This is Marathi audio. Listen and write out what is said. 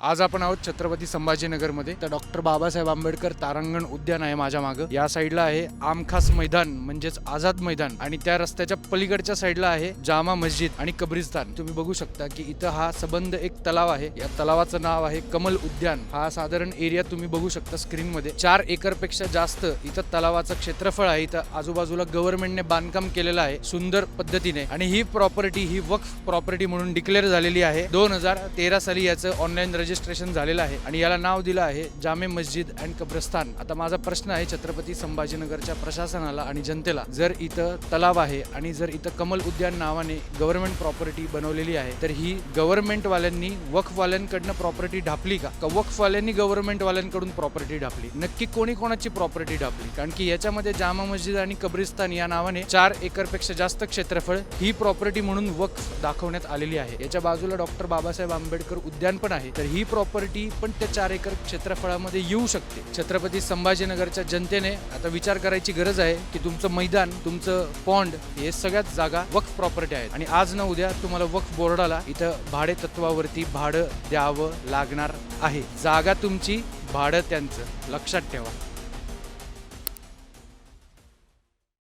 आज आपण आहोत छत्रपती संभाजीनगरमध्ये। तर डॉक्टर बाबासाहेब आंबेडकर तारांगण उद्यान आहे माझ्या मागे। या साईडला आहे आमखास मैदान म्हणजेच आझाद मैदान आणि त्या रस्त्याच्या पलीकडच्या साईडला आहे जामा मस्जिद आणि कब्रिस्तान। तुम्ही बघू शकता की इथं हा सबंध एक तलाव आहे। या तलावाचं नाव आहे कमल उद्यान। हा साधारण एरिया तुम्ही बघू शकता स्क्रीन मध्ये 4 एकर पेक्षा जास्त इथं तलावाचं क्षेत्रफळ आहे। इथं आजूबाजूला गव्हर्नमेंटने बांधकाम केलेलं आहे सुंदर पद्धतीने आणि ही प्रॉपर्टी ही वक्फ प्रॉपर्टी म्हणून डिक्लेअर झालेली आहे। 2013 साली याचं ऑनलाईन रजिस्ट्रेशन झालेलं आहे आणि याला नाव दिलं आहे जामे मस्जिद अँड कब्रस्तान। आता माझा प्रश्न आहे छत्रपती संभाजीनगरच्या प्रशासनाला आणि जनतेला, जर इथं तलाव आहे आणि जर इथं कमल उद्यान नावाने गव्हर्नमेंट प्रॉपर्टी बनवलेली आहे, तर ही गव्हर्नमेंट वाल्यांनी वक्फ वाल्यांकडनं प्रॉपर्टी ढापली का वक्फ वाल्यांनी गव्हर्नमेंट वाल्यांकडून प्रॉपर्टी ढापली? नक्की कोणी कोणाची प्रॉपर्टी ढापली? कारण की याच्यामध्ये जामा मस्जिद आणि कब्रिस्तान या नावाने 4 एकर पेक्षा जास्त क्षेत्रफळ ही प्रॉपर्टी म्हणून वक्फ दाखवण्यात आलेली आहे। याच्या बाजूला डॉक्टर बाबासाहेब आंबेडकर उद्यान पण आहे, तर ही प्रॉपर्टी पण त्या 4 एकर क्षेत्रफळामध्ये येऊ शकते। छत्रपती संभाजीनगरच्या जनतेने आता विचार करायची गरज आहे की तुमचं मैदान, तुमचं पॉन्ड हे सगळ्यात जागा वक्फ प्रॉपर्टी आहेत आणि आज ना उद्या तुम्हाला वक्फ बोर्डाला इथं भाडे तत्वावरती भाडं द्यावं लागणार आहे। जागा तुमची, भाडं त्यांचं, लक्षात ठेवा।